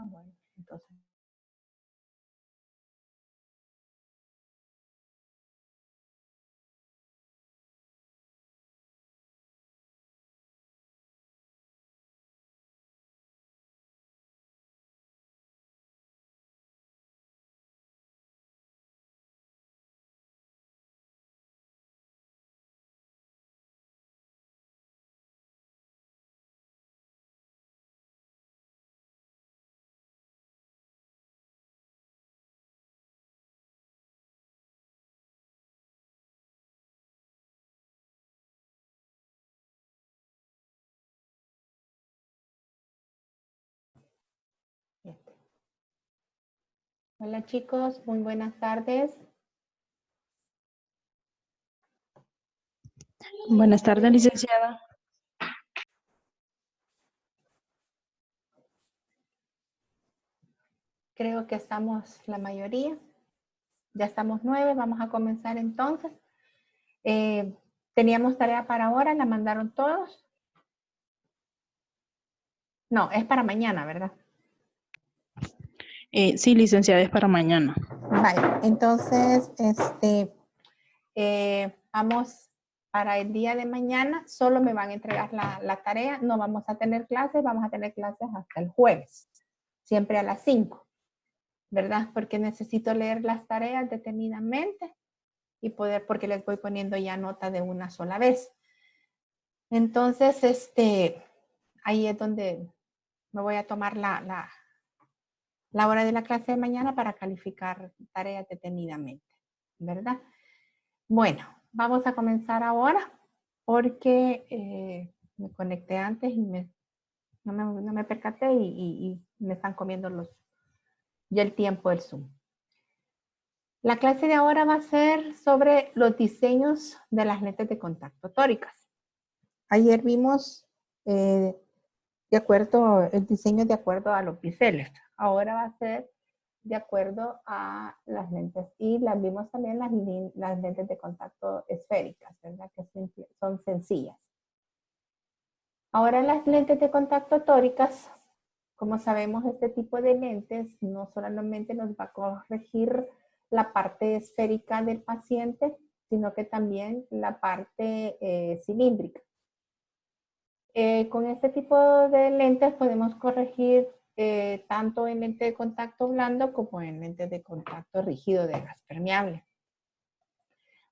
Bueno, entonces. Hola chicos, muy buenas tardes. Buenas tardes, licenciada. Creo que estamos la mayoría. Ya estamos 9, vamos a comenzar entonces. Teníamos tarea para ahora, ¿la mandaron todos? No, es para mañana, ¿verdad? Sí, licenciada, es para mañana. Vale, entonces, vamos para el día de mañana, solo me van a entregar la tarea, no vamos a tener clases, vamos a tener clases hasta el jueves, siempre a las 5, ¿verdad? Porque necesito leer las tareas detenidamente y poder, porque les voy poniendo ya nota de una sola vez. Entonces, ahí es donde me voy a tomar la hora de la clase de mañana para calificar tareas detenidamente, ¿verdad? Bueno, vamos a comenzar ahora porque me conecté antes y no me percaté y me están comiendo ya el tiempo del Zoom. La clase de ahora va a ser sobre los diseños de las lentes de contacto tóricas. Ayer vimos el diseño de acuerdo a los biseles. Ahora va a ser de acuerdo a las lentes. Y las vimos también las lentes de contacto esféricas, ¿verdad? Que son sencillas. Ahora las lentes de contacto tóricas, como sabemos, este tipo de lentes no solamente nos va a corregir la parte esférica del paciente, sino que también la parte cilíndrica. Con este tipo de lentes podemos corregir tanto en lente de contacto blando como en lente de contacto rígido de gas permeable.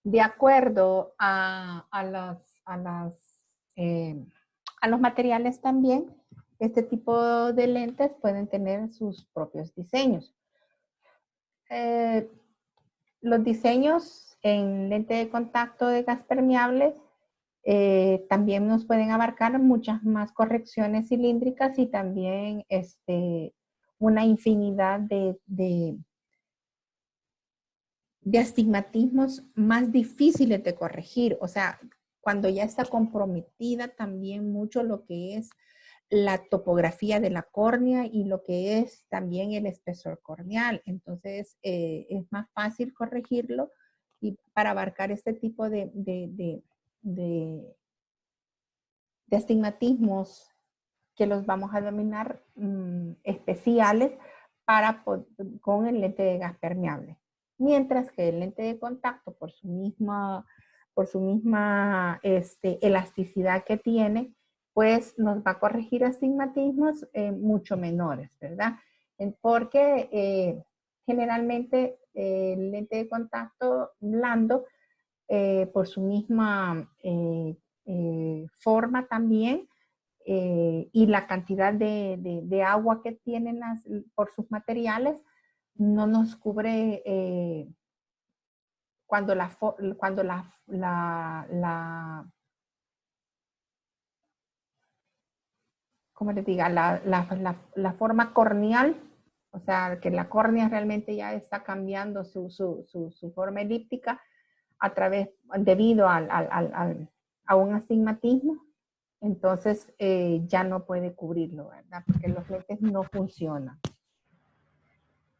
De acuerdo a los materiales también, este tipo de lentes pueden tener sus propios diseños. Los diseños en lente de contacto de gas permeable también nos pueden abarcar muchas más correcciones cilíndricas y también una infinidad de astigmatismos más difíciles de corregir. O sea, cuando ya está comprometida también mucho lo que es la topografía de la córnea y lo que es también el espesor corneal. Entonces, es más fácil corregirlo y para abarcar este tipo de astigmatismos que los vamos a denominar especiales con el lente de gas permeable. Mientras que el lente de contacto, por su misma elasticidad que tiene, pues nos va a corregir astigmatismos mucho menores, ¿verdad? Porque generalmente el lente de contacto blando, por su misma forma también, y la cantidad de agua que tienen por sus materiales, no nos cubre cuando ¿cómo les diga? La forma corneal, o sea, que la córnea realmente ya está cambiando su forma elíptica debido a un astigmatismo. Entonces ya no puede cubrirlo, ¿verdad? Porque los lentes no funcionan.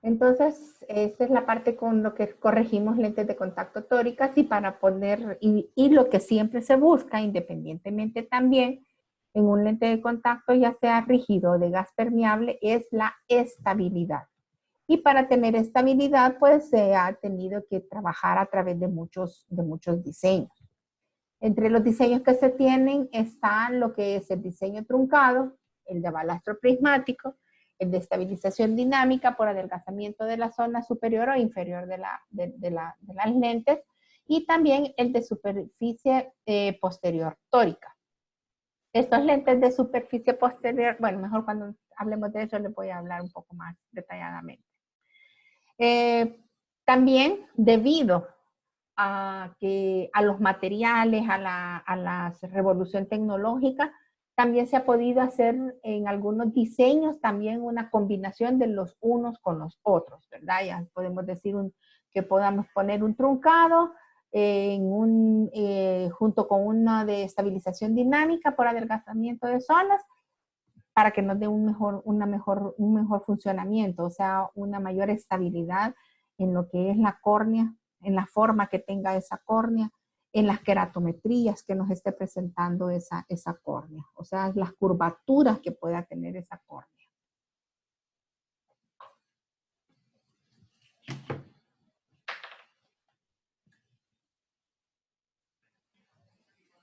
Entonces, esa es la parte con lo que corregimos lentes de contacto tóricas y para poner, y lo que siempre se busca, independientemente también, en un lente de contacto, ya sea rígido o de gas permeable, es la estabilidad. Y para tener estabilidad, pues se ha tenido que trabajar a través de muchos diseños. Entre los diseños que se tienen están lo que es el diseño truncado, el de balastro prismático, el de estabilización dinámica por adelgazamiento de la zona superior o inferior de las lentes, y también el de superficie posterior tórica. Estos lentes de superficie posterior, bueno, mejor cuando hablemos de eso les voy a hablar un poco más detalladamente. También debido a los materiales, a la revolución tecnológica, también se ha podido hacer en algunos diseños también una combinación de los unos con los otros, ¿verdad? Ya podemos decir que podamos poner un truncado junto con una de estabilización dinámica por adelgazamiento de zonas para que nos dé un mejor funcionamiento, o sea, una mayor estabilidad en lo que es la córnea, en la forma que tenga esa córnea, en las queratometrías que nos esté presentando esa córnea, o sea, las curvaturas que pueda tener esa córnea.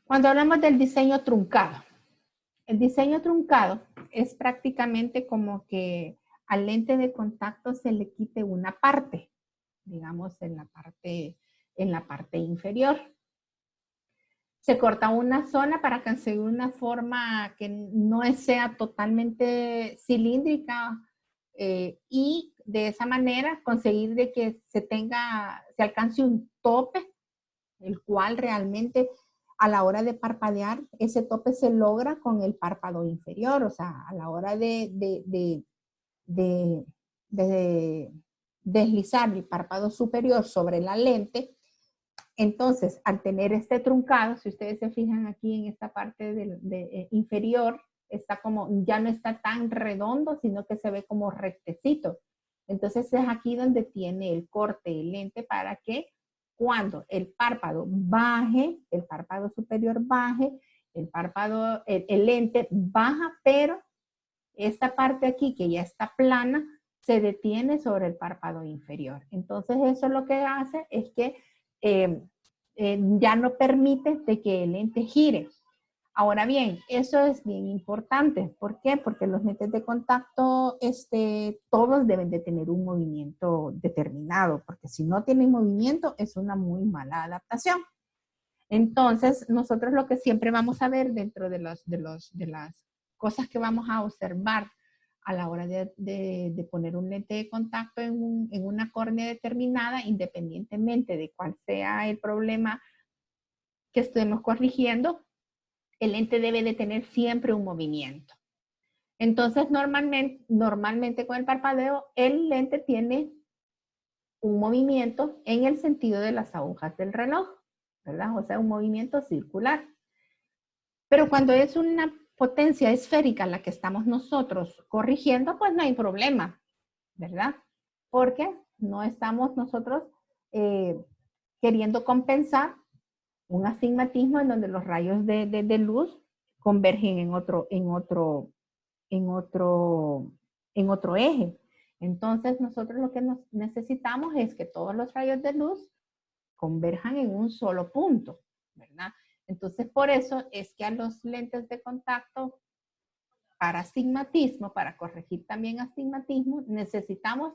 Cuando hablamos del diseño truncado, el diseño truncado es prácticamente como que al lente de contacto se le quite una parte, digamos en la parte inferior. Se corta una zona para conseguir una forma que no sea totalmente cilíndrica y de esa manera conseguir de que se alcance un tope, el cual realmente a la hora de parpadear, ese tope se logra con el párpado inferior, o sea, a la hora de deslizar el párpado superior sobre la lente. Entonces, al tener este truncado, si ustedes se fijan aquí en esta parte inferior, está como, ya no está tan redondo, sino que se ve como rectecito. Entonces es aquí donde tiene el corte el lente para que cuando el párpado baje, el párpado superior baje, el lente baja, pero esta parte aquí que ya está plana, se detiene sobre el párpado inferior. Entonces eso lo que hace es que ya no permite de que el lente gire. Ahora bien, eso es bien importante. ¿Por qué? Porque los lentes de contacto, todos deben de tener un movimiento determinado, porque si no tienen movimiento es una muy mala adaptación. Entonces, nosotros lo que siempre vamos a ver dentro de las cosas que vamos a observar a la hora de poner un lente de contacto en una córnea determinada, independientemente de cuál sea el problema que estemos corrigiendo, el lente debe de tener siempre un movimiento. Entonces, normalmente con el parpadeo, el lente tiene un movimiento en el sentido de las agujas del reloj, ¿verdad? O sea, un movimiento circular. Pero cuando es una potencia esférica la que estamos nosotros corrigiendo, pues no hay problema, ¿verdad? Porque no estamos nosotros queriendo compensar un astigmatismo en donde los rayos de luz convergen en otro eje. Entonces nosotros lo que necesitamos es que todos los rayos de luz converjan en un solo punto, ¿verdad? Entonces por eso es que a los lentes de contacto para astigmatismo, para corregir también astigmatismo, necesitamos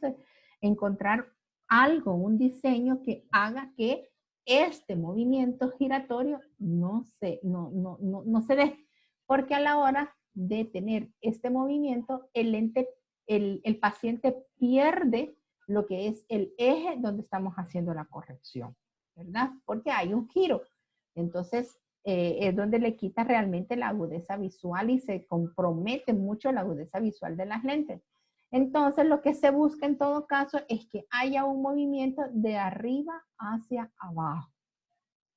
encontrar algo, un diseño que haga que este movimiento giratorio no se dé, porque a la hora de tener este movimiento, el paciente pierde lo que es el eje donde estamos haciendo la corrección, ¿verdad? Porque hay un giro. Entonces, es donde le quita realmente la agudeza visual y se compromete mucho la agudeza visual de las lentes. Entonces, lo que se busca en todo caso es que haya un movimiento de arriba hacia abajo,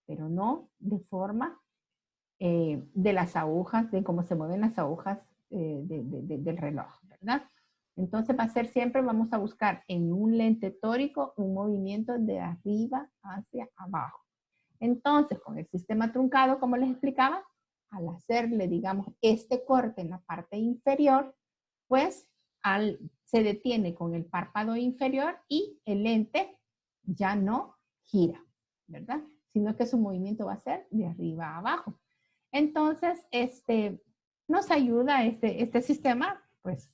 pero no de forma de las agujas, de cómo se mueven las agujas del reloj, ¿verdad? Entonces va a ser siempre, vamos a buscar en un lente tórico un movimiento de arriba hacia abajo. Entonces, con el sistema truncado, como les explicaba, al hacerle, digamos, este corte en la parte inferior, pues se detiene con el párpado inferior y el lente ya no gira, ¿verdad? Sino que su movimiento va a ser de arriba a abajo. Entonces, nos ayuda este sistema, pues,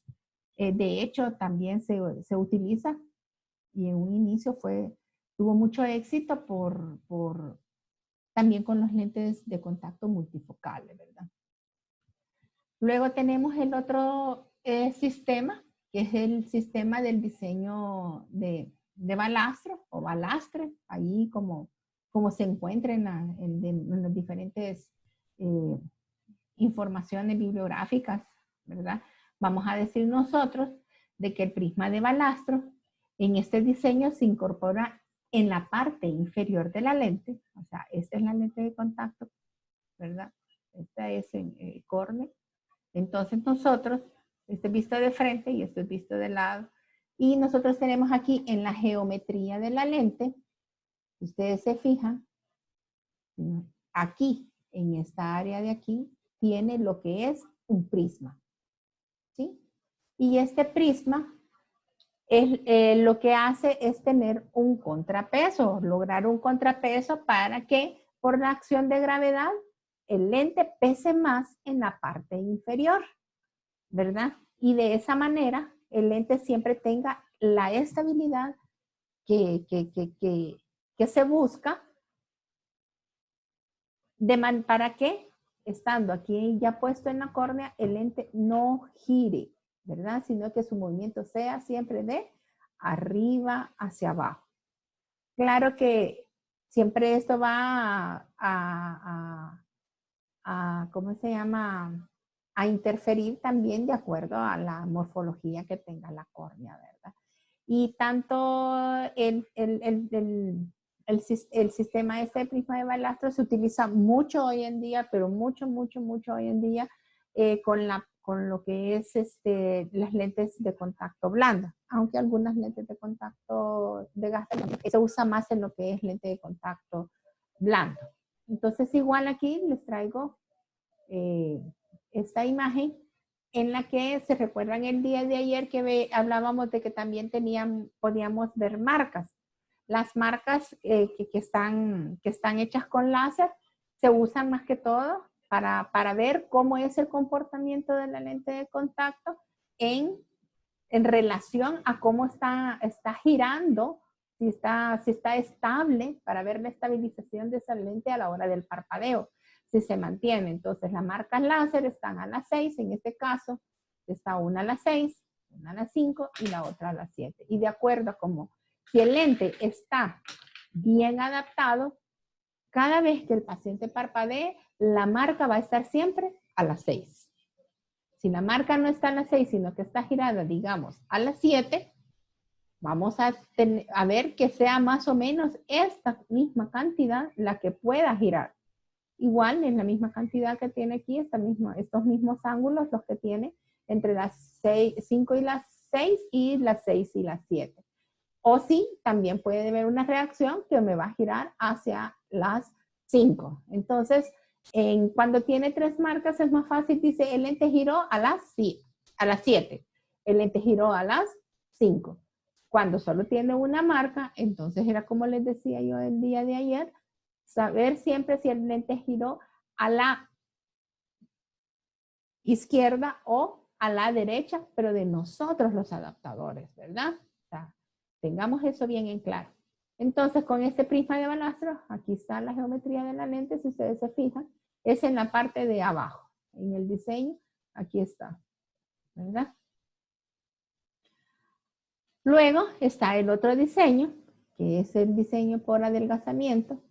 de hecho, también se utiliza y en un inicio tuvo mucho éxito también con los lentes de contacto multifocales, ¿verdad? Luego tenemos el otro sistema, que es el sistema del diseño de balastro o balastre, ahí como se encuentra en las diferentes informaciones bibliográficas, ¿verdad? Vamos a decir nosotros de que el prisma de balastro en este diseño se incorpora en la parte inferior de la lente, o sea, esta es la lente de contacto, ¿verdad? Esta es en córnea. Entonces nosotros, este es visto de frente y esto es visto de lado, y nosotros tenemos aquí en la geometría de la lente, si ustedes se fijan, aquí, en esta área de aquí, tiene lo que es un prisma, ¿sí? Y este prisma lo que hace es tener un contrapeso, lograr un contrapeso para que por la acción de gravedad el lente pese más en la parte inferior, ¿verdad? Y de esa manera el lente siempre tenga la estabilidad que se busca para que, estando aquí ya puesto en la córnea, el lente no gire, ¿verdad? Sino que su movimiento sea siempre de arriba hacia abajo. Claro que siempre esto va ¿cómo se llama? A interferir también de acuerdo a la morfología que tenga la córnea, ¿verdad? Y tanto el sistema este de prisma de balastro se utiliza mucho hoy en día, pero mucho hoy en día con lo que es las lentes de contacto blanda, aunque algunas lentes de contacto de gas se usa más en lo que es lente de contacto blando. Entonces igual aquí les traigo esta imagen en la que se recuerdan el día de ayer que hablábamos de que también podíamos ver marcas. Las marcas que están hechas con láser se usan más que todo para ver cómo es el comportamiento de la lente de contacto en relación a cómo está girando, si está estable, para ver la estabilización de esa lente a la hora del parpadeo, si se mantiene. Entonces las marcas láser están a las 6, en este caso está una a las 6, una a las 5 y la otra a las 7. Y de acuerdo a cómo, si el lente está bien adaptado, cada vez que el paciente parpadee, la marca va a estar siempre a las 6. Si la marca no está a las 6, sino que está girada, digamos, a las 7, vamos a ver que sea más o menos esta misma cantidad la que pueda girar. Igual es la misma cantidad que tiene aquí, estos mismos ángulos los que tiene entre las 5 y las 6 y las 6 y las 7. O sí, también puede haber una reacción que me va a girar hacia las 5. Entonces, cuando tiene 3 marcas es más fácil, dice el lente giró a las 7, el lente giró a las 5. Cuando solo tiene una marca, entonces era como les decía yo el día de ayer, saber siempre si el lente giró a la izquierda o a la derecha, pero de nosotros los adaptadores, ¿verdad? O sea, tengamos eso bien en claro. Entonces, con este prisma de balastro, aquí está la geometría de la lente, si ustedes se fijan, es en la parte de abajo. En el diseño, aquí está, ¿verdad? Luego está el otro diseño, que es el diseño por adelgazamiento.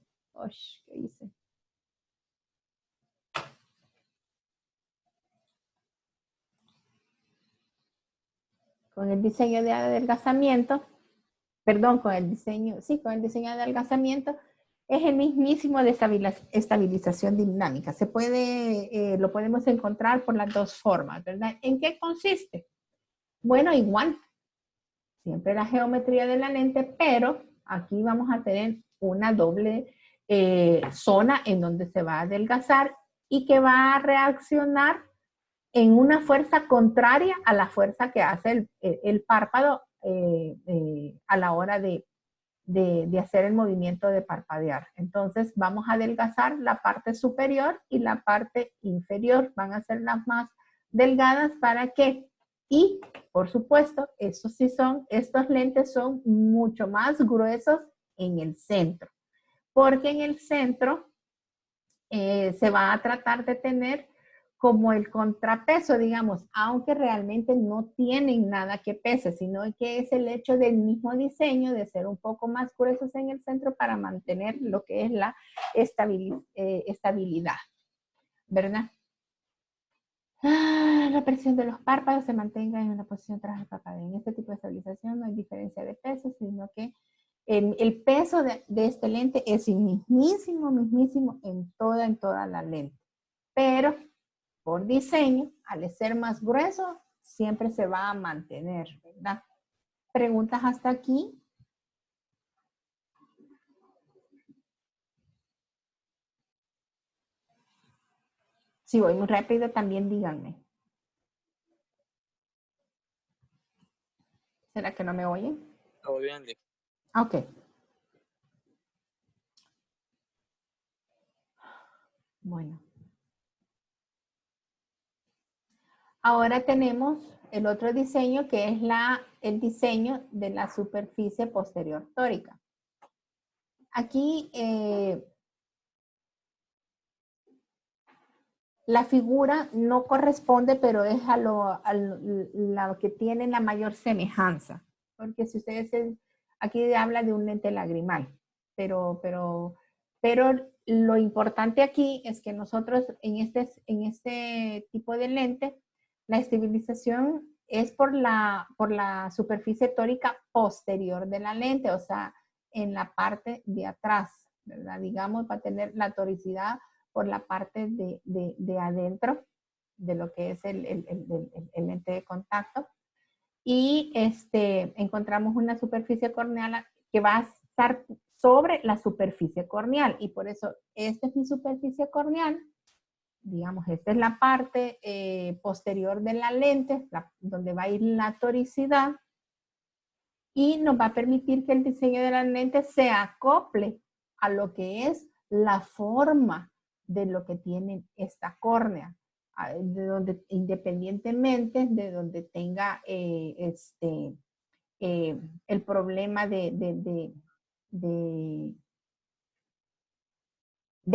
¿Qué hice? Con el diseño de adelgazamiento, con el diseño de adelgazamiento, es el mismísimo de estabilización dinámica. Lo podemos encontrar por las dos formas, ¿verdad? ¿En qué consiste? Bueno, igual, siempre la geometría de la lente, pero aquí vamos a tener una doble zona en donde se va a adelgazar y que va a reaccionar en una fuerza contraria a la fuerza que hace el párpado a la hora de hacer el movimiento de parpadear. Entonces vamos a adelgazar la parte superior y la parte inferior. Van a ser las más delgadas para que, y por supuesto, estos lentes son mucho más gruesos en el centro, porque en el centro se va a tratar de tener como el contrapeso, digamos, aunque realmente no tienen nada que pese, sino que es el hecho del mismo diseño de ser un poco más gruesos en el centro para mantener lo que es la estabilidad, ¿verdad? La presión de los párpados se mantenga en una posición tras el parpadeo. En este tipo de estabilización no hay diferencia de peso, sino que el peso de este lente es mismísimo en toda la lente. Pero por diseño, al ser más grueso, siempre se va a mantener, ¿verdad? ¿Preguntas hasta aquí? Si voy muy rápido, también díganme. ¿Será que no me oyen? Todo bien, Liz. Ok. Bueno. Ahora tenemos el otro diseño que es el diseño de la superficie posterior tórica. Aquí la figura no corresponde, pero es a lo que tiene la mayor semejanza. Porque si ustedes, aquí habla de un lente lagrimal, pero lo importante aquí es que nosotros en este tipo de lente, la estabilización es por la superficie tórica posterior de la lente, o sea, en la parte de atrás, ¿verdad? Digamos, para tener la toricidad por la parte de adentro de lo que es el lente de contacto. Y encontramos una superficie corneal que va a estar sobre la superficie corneal. Y por eso, esta es mi superficie corneal. Digamos, esta es la parte posterior de la lente, donde va a ir la toricidad. Y nos va a permitir que el diseño de la lente se acople a lo que es la forma de lo que tiene esta córnea, de donde, independientemente de donde tenga el problema de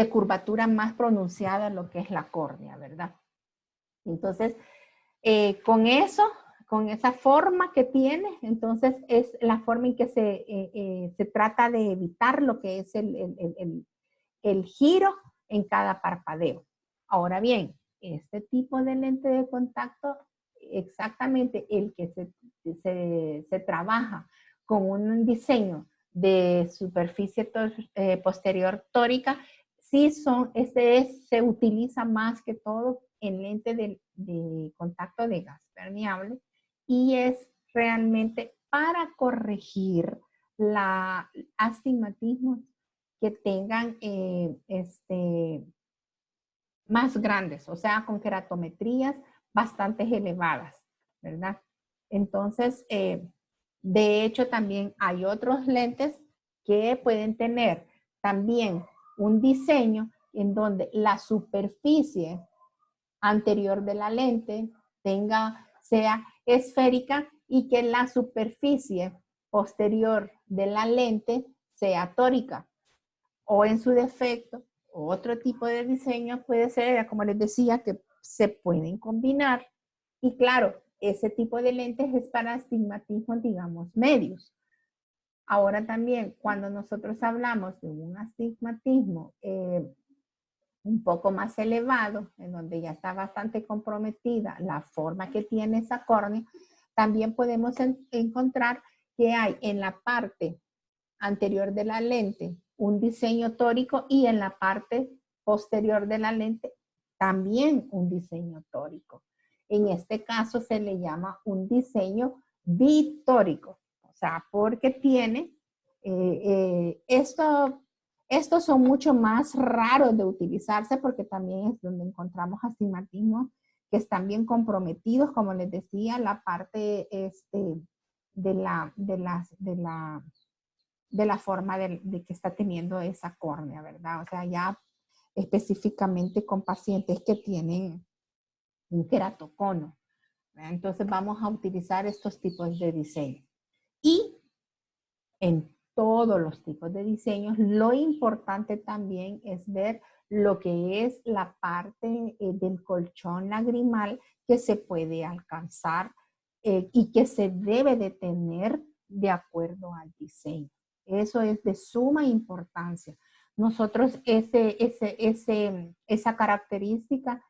curvatura más pronunciada en lo que es la córnea, ¿verdad? Entonces, con eso, con esa forma que tiene, entonces es la forma en que se trata de evitar lo que es el giro en cada parpadeo. Ahora bien, este tipo de lente de contacto, exactamente el que se trabaja con un diseño de superficie posterior tórica, sí se utiliza más que todo en lente de contacto de gas permeable y es realmente para corregir la astigmatismo que tengan más grandes, o sea, con keratometrías bastante elevadas, ¿verdad? Entonces, de hecho, también hay otros lentes que pueden tener también un diseño en donde la superficie anterior de la lente sea esférica y que la superficie posterior de la lente sea tórica. O en su defecto, otro tipo de diseño puede ser, como les decía, que se pueden combinar. Y claro, ese tipo de lentes es para astigmatismos, digamos, medios. Ahora también, cuando nosotros hablamos de un astigmatismo un poco más elevado, en donde ya está bastante comprometida la forma que tiene esa córnea, también podemos encontrar que hay en la parte anterior de la lente un diseño tórico y en la parte posterior de la lente también un diseño tórico. En este caso se le llama un diseño bitórico, o sea, porque tiene esto Estos son mucho más raros de utilizarse porque también es donde encontramos astigmatismos que están bien comprometidos, como les decía, la parte de la forma de que está teniendo esa córnea, ¿verdad? O sea, ya específicamente con pacientes que tienen un queratocono, ¿verdad? Entonces vamos a utilizar estos tipos de diseño. Y en todos los tipos de diseños, lo importante también es ver lo que es la parte del colchón lagrimal que se puede alcanzar y que se debe de tener de acuerdo al diseño. Eso es de suma importancia. Nosotros esa característica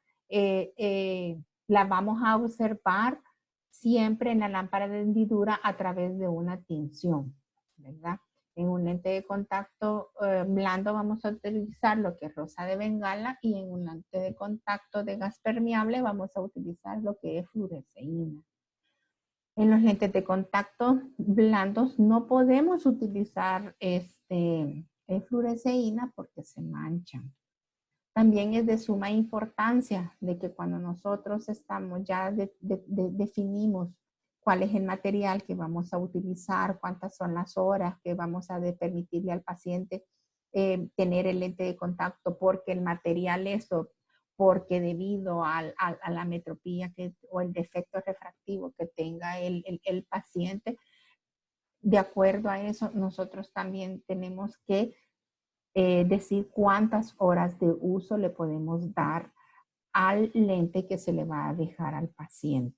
la vamos a observar siempre en la lámpara de hendidura a través de una tinción, ¿verdad? En un lente de contacto blando vamos a utilizar lo que es rosa de bengala y en un lente de contacto de gas permeable vamos a utilizar lo que es fluoresceína. En los lentes de contacto blandos no podemos utilizar fluoresceína porque se manchan. También es de suma importancia de que cuando nosotros estamos ya definimos cuál es el material que vamos a utilizar, cuántas son las horas que vamos a permitirle al paciente tener el lente de contacto, porque el material porque debido a la metropía o el defecto refractivo que tenga el paciente, de acuerdo a eso, nosotros también tenemos que decir cuántas horas de uso le podemos dar al lente que se le va a dejar al paciente.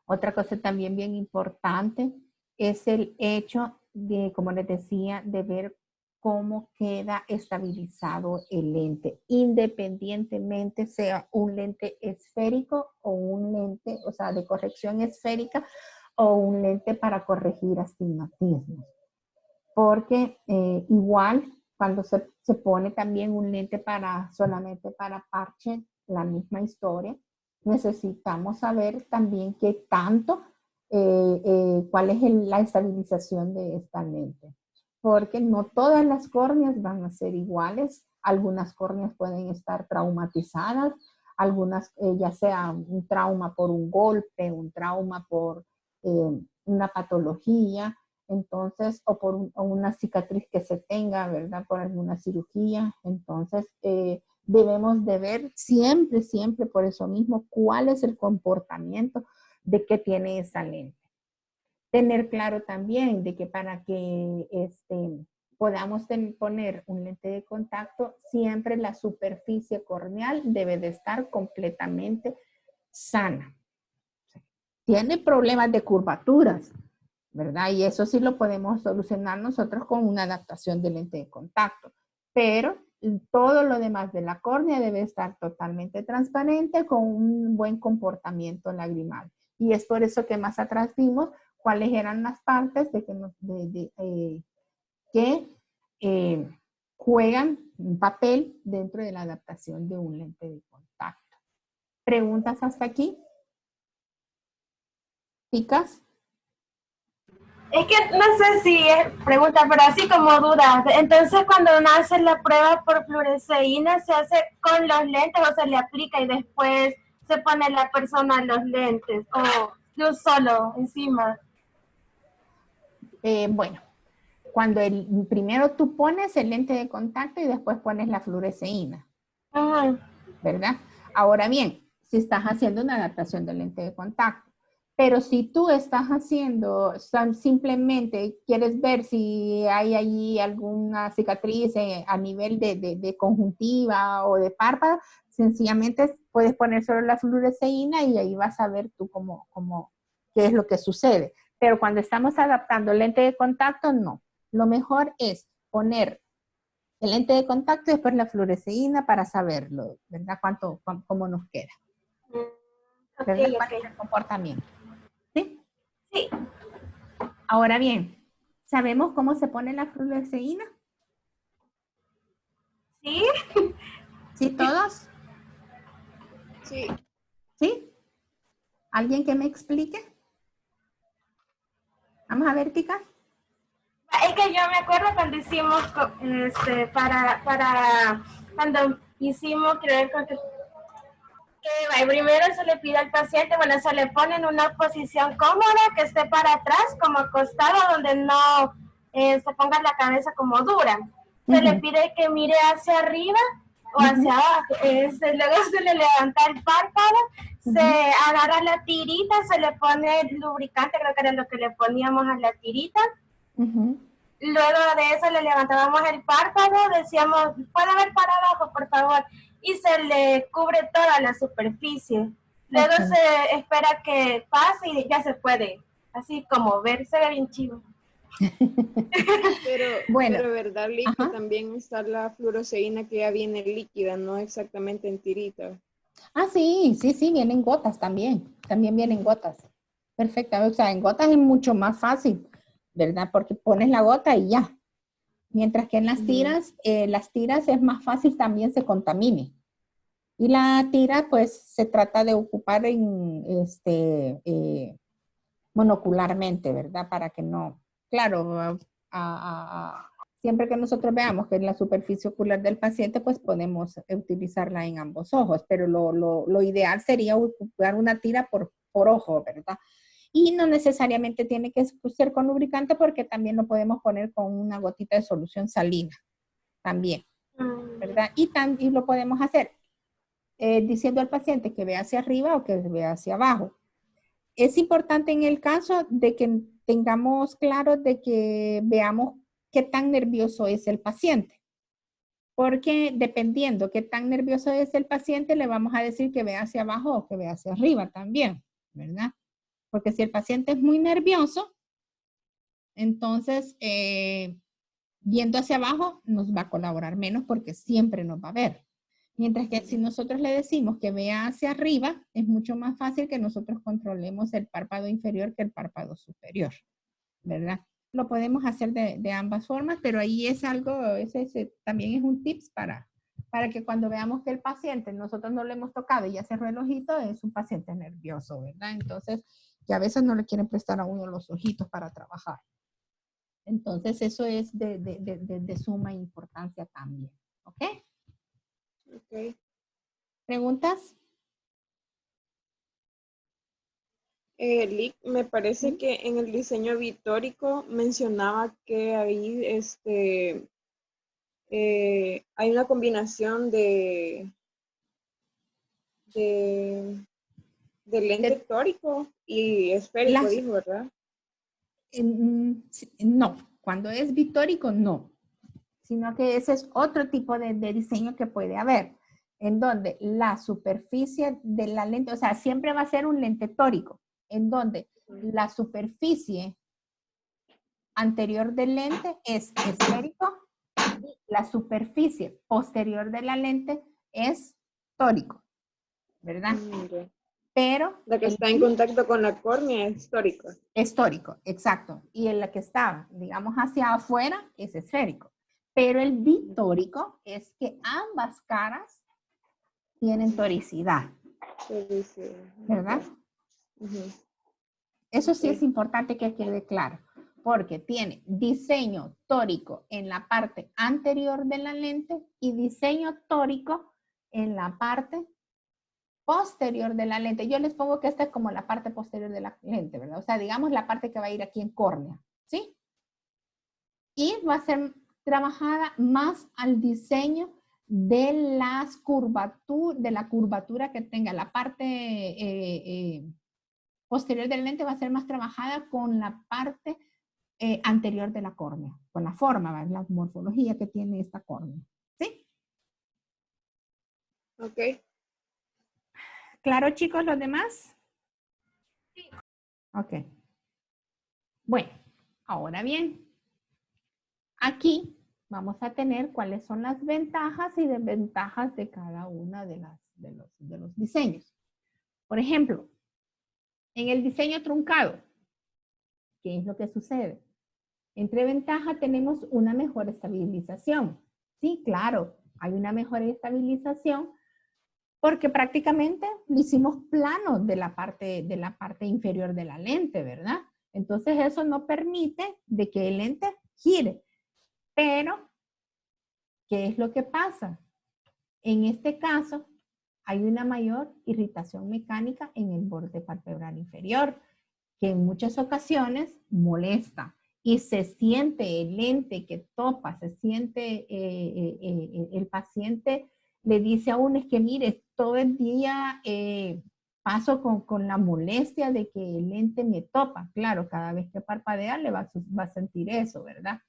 Otra cosa también bien importante es el hecho de, como les decía, de ver cómo queda estabilizado el lente, independientemente sea un lente esférico o un lente, o sea, de corrección esférica o un lente para corregir astigmatismos. Porque igual cuando se pone también un lente solamente para parche, la misma historia, necesitamos saber también qué tanto, cuál es la estabilización de esta lente. Porque no todas las córneas van a ser iguales, algunas córneas pueden estar traumatizadas, algunas ya sea un trauma por un golpe, un trauma por una patología, entonces, o por una cicatriz que se tenga, ¿verdad? Por alguna cirugía. Entonces, debemos de ver siempre, siempre por eso mismo, cuál es el comportamiento de que tiene esa lente. Tener claro también de que para que podamos poner un lente de contacto, siempre la superficie corneal debe de estar completamente sana. Tiene problemas de curvaturas, ¿verdad? Y eso sí lo podemos solucionar nosotros con una adaptación del lente de contacto. Pero todo lo demás de la córnea debe estar totalmente transparente con un buen comportamiento lagrimal. Y es por eso que más atrás vimos cuáles eran las partes que juegan un papel dentro de la adaptación de un lente de contacto. ¿Preguntas hasta aquí? ¿Chicas? Es que no sé si es pregunta, pero así como duda. Entonces, cuando uno hace la prueba por fluoresceína, ¿se hace con los lentes o se le aplica y después se pone la persona los lentes? ¿O de un solo encima? Bueno, cuando primero tú pones el lente de contacto y después pones la fluoresceína, ¿verdad? Ahora bien, si estás haciendo una adaptación del lente de contacto, pero si tú estás haciendo, simplemente quieres ver si hay allí alguna cicatriz a nivel de conjuntiva o de párpado, sencillamente puedes poner solo la fluoresceína y ahí vas a ver tú qué es lo que sucede. Pero cuando estamos adaptando el lente de contacto, no. Lo mejor es poner el lente de contacto y después la fluoresceína para saberlo, ¿verdad? Cómo nos queda. ¿Verdad? ¿Cuál es el comportamiento? ¿Sí? Sí. Ahora bien, ¿sabemos cómo se pone la fluoresceína? ¿Sí? ¿Sí todos? Sí. ¿Sí? ¿Alguien que me explique? Vamos a ver, chicas. Es que yo me acuerdo cuando hicimos, cuando hicimos, creo que primero se le pide al paciente, bueno, se le pone en una posición cómoda, que esté para atrás, como acostado, donde no se ponga la cabeza como dura. Se le pide que mire hacia arriba o hacia abajo. Luego se le levanta el párpado, se agarra la tirita, se le pone el lubricante, creo que era lo que le poníamos a la tirita. Luego de eso le levantábamos el párpado, decíamos, ¿puede ver para abajo, por favor? Y se le cubre toda la superficie. Luego se espera que pase y ya se puede, así como ver, se ve bien chivo. Pero, Bueno. pero verdad, Lick, que también está la fluoroceína que ya viene líquida, no exactamente en tirita. Ah, sí, vienen gotas también. También vienen gotas. Perfecto. O sea, en gotas es mucho más fácil, ¿verdad? Porque pones la gota y ya. Mientras que en las tiras es más fácil también se contamine. Y la tira, pues, se trata de ocupar monocularmente, ¿verdad? Para que no, claro, siempre que nosotros veamos que en la superficie ocular del paciente, pues podemos utilizarla en ambos ojos, pero lo ideal sería ocupar una tira por ojo, ¿verdad? Y no necesariamente tiene que ser con lubricante porque también lo podemos poner con una gotita de solución salina, también, ¿verdad? Y lo podemos hacer diciendo al paciente que vea hacia arriba o que vea hacia abajo. Es importante en el caso de que tengamos claro de que veamos qué tan nervioso es el paciente. Porque dependiendo qué tan nervioso es el paciente, le vamos a decir que vea hacia abajo o que vea hacia arriba también, ¿verdad? Porque si el paciente es muy nervioso, entonces viendo hacia abajo nos va a colaborar menos porque siempre nos va a ver. Mientras que si nosotros le decimos que vea hacia arriba, es mucho más fácil que nosotros controlemos el párpado inferior que el párpado superior, ¿verdad? Lo podemos hacer de ambas formas, pero ahí es algo, también es un tips para que cuando veamos que el paciente, nosotros no le hemos tocado y ya cerró el ojito, es un paciente nervioso, ¿verdad? Entonces, que a veces no le quieren prestar a uno los ojitos para trabajar. Entonces, eso es de suma importancia también, ¿ok? Ok. ¿Preguntas? Lick, me parece que en el diseño vitórico mencionaba que ahí hay una combinación de lente tórico y esférico, dijo, ¿verdad? No, cuando es vitórico, no. Sino que ese es otro tipo de diseño que puede haber, en donde la superficie de la lente, o sea, siempre va a ser un lente tórico, en donde la superficie anterior del lente es esférico y la superficie posterior de la lente es tórico, ¿verdad? Pero la que está en contacto con la córnea es tórico. Es tórico, exacto. Y el que está, digamos, hacia afuera es esférico. Pero el bitórico es que ambas caras tienen toricidad. ¿Verdad? Eso sí es importante que quede claro, porque tiene diseño tórico en la parte anterior de la lente y diseño tórico en la parte posterior de la lente. Yo les pongo que esta es como la parte posterior de la lente, ¿verdad? O sea, digamos la parte que va a ir aquí en córnea, ¿sí? Y va a ser trabajada más al diseño de las de la curvatura que tenga. La parte posterior del lente va a ser más trabajada con la parte anterior de la córnea, con la forma, la morfología que tiene esta córnea. ¿Sí? Ok. ¿Claro, chicos, los demás? Sí. Ok. Bueno, ahora bien, aquí vamos a tener cuáles son las ventajas y desventajas de cada una de los diseños. Por ejemplo, en el diseño truncado, ¿qué es lo que sucede? Entre ventaja tenemos una mejor estabilización. Sí, claro, hay una mejor estabilización porque prácticamente lo hicimos plano de la parte inferior de la lente, ¿verdad? Entonces eso no permite de que el lente gire. Pero, ¿qué es lo que pasa? En este caso, hay una mayor irritación mecánica en el borde palpebral inferior, que en muchas ocasiones molesta y se siente el lente que topa, se siente el paciente le dice a uno, es que mire, todo el día paso con la molestia de que el lente me topa. Claro, cada vez que parpadea le va a sentir eso, ¿verdad?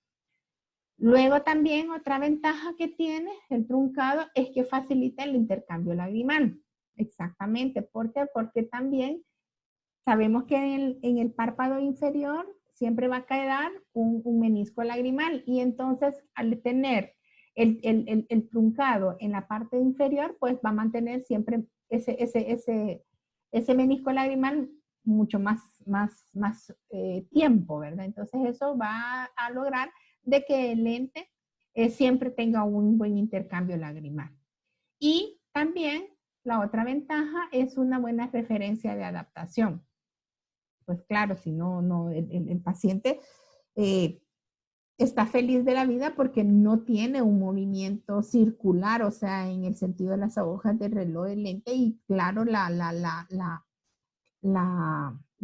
Luego también otra ventaja que tiene el truncado es que facilita el intercambio lagrimal. Exactamente. ¿Por qué? Porque también sabemos que en el párpado inferior siempre va a quedar un menisco lagrimal y entonces al tener el truncado en la parte inferior, pues va a mantener siempre ese menisco lagrimal mucho más tiempo, ¿verdad? Entonces eso va a lograr de que el lente siempre tenga un buen intercambio lagrimal. Y también la otra ventaja es una buena referencia de adaptación. Pues claro, si no el paciente está feliz de la vida porque no tiene un movimiento circular, o sea, en el sentido de las agujas del reloj del lente y claro, la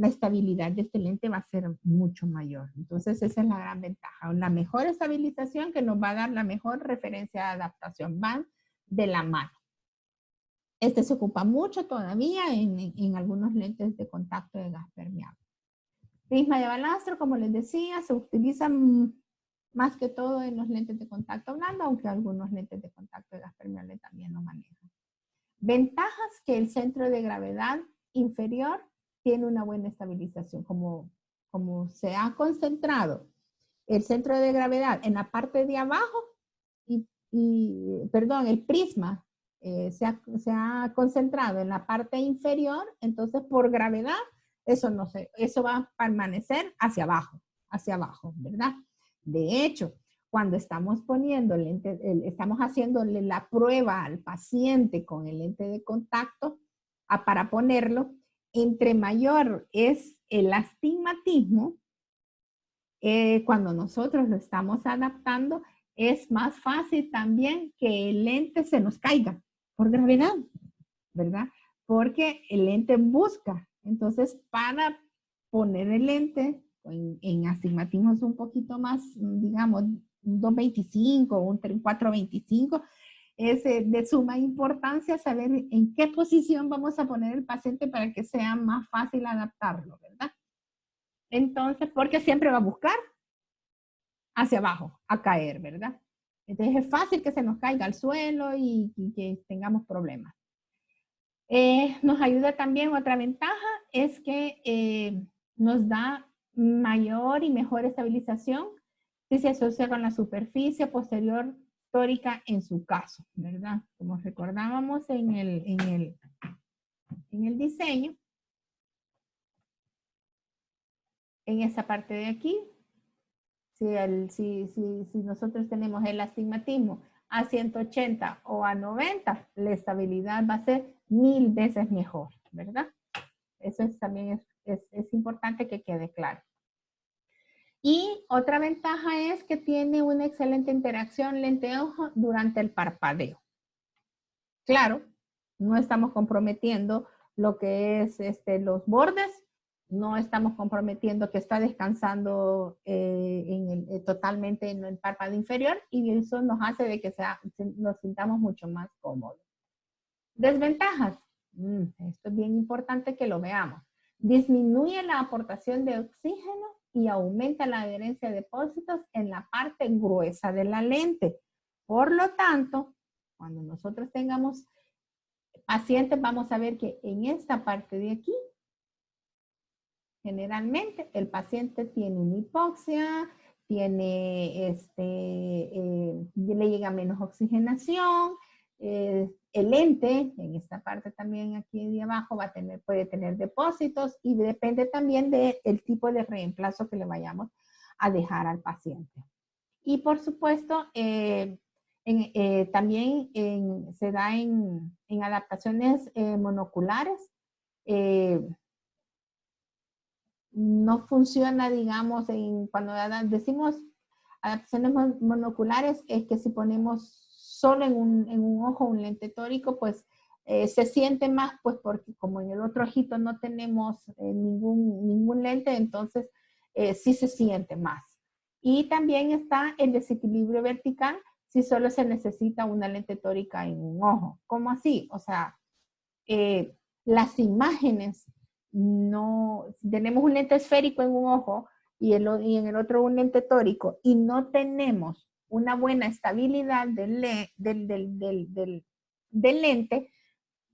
estabilidad de este lente va a ser mucho mayor. Entonces, esa es la gran ventaja. La mejor estabilización que nos va a dar la mejor referencia de adaptación. Van de la mano. Este se ocupa mucho todavía en algunos lentes de contacto de gas permeable. Prisma de balastro, como les decía, se utiliza más que todo en los lentes de contacto blando, aunque algunos lentes de contacto de gas permeable también lo manejan. Ventajas que el centro de gravedad inferior tiene una buena estabilización, como se ha concentrado el centro de gravedad en la parte de abajo perdón, el prisma se ha concentrado en la parte inferior, entonces por gravedad eso va a permanecer hacia abajo, ¿verdad? De hecho, cuando estamos poniendo estamos haciéndole la prueba al paciente con el lente de contacto para ponerlo, entre mayor es el astigmatismo, cuando nosotros lo estamos adaptando, es más fácil también que el lente se nos caiga por gravedad, ¿verdad? Porque el lente busca. Entonces, para poner el lente en astigmatismos un poquito más, digamos, un 2.25 o un 4.25, es de suma importancia saber en qué posición vamos a poner el paciente para que sea más fácil adaptarlo, ¿verdad? Entonces, porque siempre va a buscar hacia abajo, a caer, ¿verdad? Entonces es fácil que se nos caiga al suelo y que tengamos problemas. Nos ayuda también, otra ventaja es que nos da mayor y mejor estabilización si se asocia con la superficie posterior tórica en su caso, ¿verdad? Como recordábamos en el diseño, en esa parte de aquí, si nosotros tenemos el astigmatismo a 180 o a 90, la estabilidad va a ser 1000 veces mejor, ¿verdad? Eso también es importante que quede claro. Y otra ventaja es que tiene una excelente interacción lente-ojo durante el parpadeo. Claro, no estamos comprometiendo lo que es los bordes, no estamos comprometiendo que está descansando totalmente en el párpado inferior y eso nos hace de que nos sintamos mucho más cómodos. Desventajas. Esto es bien importante que lo veamos. Disminuye la aportación de oxígeno y aumenta la adherencia de depósitos en la parte gruesa de la lente. Por lo tanto, cuando nosotros tengamos pacientes, vamos a ver que en esta parte de aquí, generalmente el paciente tiene una hipoxia, le llega menos oxigenación, el lente, en esta parte también aquí de abajo, puede tener depósitos y depende también del tipo de reemplazo que le vayamos a dejar al paciente. Y por supuesto, también se da en adaptaciones monoculares. No funciona, digamos, cuando decimos Adaptaciones monoculares es que si ponemos solo en un ojo un lente tórico, pues se siente más, pues porque como en el otro ojito no tenemos ningún lente, entonces sí se siente más. Y también está el desequilibrio vertical si solo se necesita una lente tórica en un ojo. ¿Cómo así? O sea, las imágenes no, si tenemos un lente esférico en un ojo y en el otro un lente tórico y no tenemos una buena estabilidad del lente,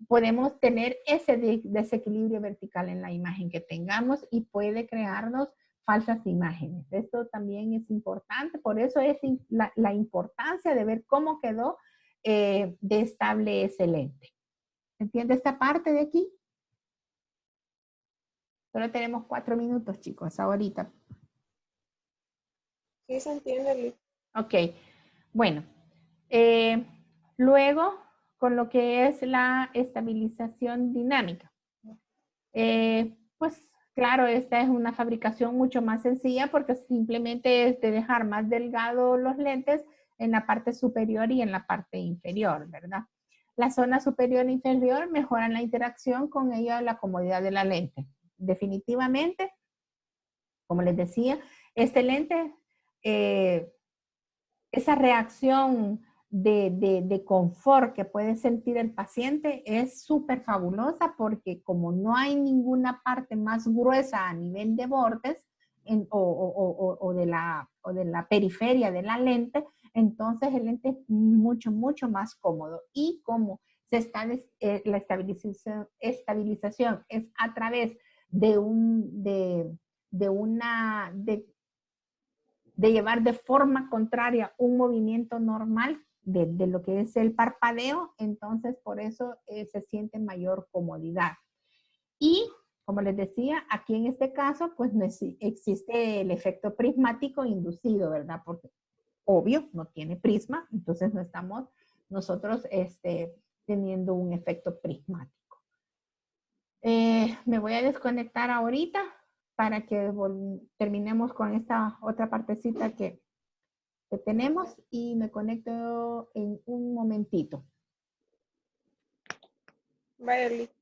podemos tener ese desequilibrio vertical en la imagen que tengamos y puede crearnos falsas imágenes. Esto también es importante, por eso es la importancia de ver cómo quedó de estable ese lente. ¿Entiende esta parte de aquí? Solo tenemos 4 minutos, chicos, ahorita. Sí, se entiende, Lick. Ok, bueno. Luego, con lo que es la estabilización dinámica. Pues claro, esta es una fabricación mucho más sencilla porque simplemente es de dejar más delgado los lentes en la parte superior y en la parte inferior, ¿verdad? La zona superior e inferior mejoran la interacción con ella y la comodidad de la lente. Definitivamente, como les decía, este lente, esa reacción de confort que puede sentir el paciente es súper fabulosa porque como no hay ninguna parte más gruesa a nivel de bordes o de la periferia de la lente, entonces el lente es mucho, mucho más cómodo. Y como la estabilización es a través de llevar de forma contraria un movimiento normal de lo que es el parpadeo, entonces por eso se siente mayor comodidad. Y como les decía, aquí en este caso, pues no existe el efecto prismático inducido, ¿verdad? Porque obvio, no tiene prisma, entonces no estamos nosotros teniendo un efecto prismático. Me voy a desconectar ahorita para que terminemos con esta otra partecita que tenemos y me conecto en un momentito. Vaya, Lick.